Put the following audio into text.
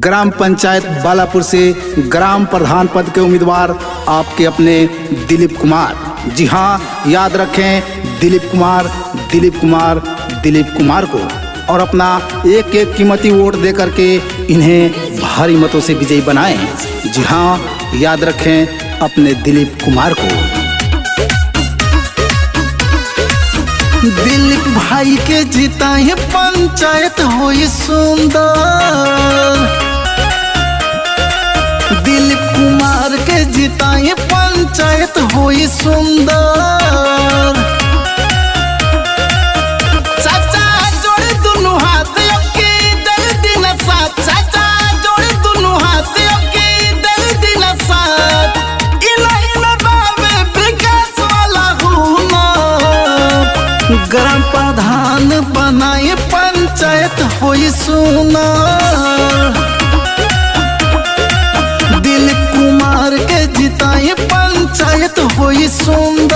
Gram panchayat Balapur से gram प्रधान पद के उम्मीदवार आपके अपने दिलीप कुमार। जी हाँ, याद रखें दिलीप कुमार को और अपना एक एक कीमती वोट दे करके इन्हें भारी मतों से विजयी बनाएं। जी हाँ, याद रखें अपने दिलीप कुमार को। दिलीप भाई के जिताए पंचायत होई सुंदर। दिलीप कुमार के जिताए पंचायत होई सुंदर। चाचा जोड़े दोनों हाथ अबके दे दिन साथ। चाचा जोड़े दोनों हाथ अबके दे दिन साथ। इला बाबे विकास वाला हुनर। ग्राम प्रधान बनाए पंचायत होई सुंदर। दिलीप कुमार के जिताए पंचायत होई सुंदर।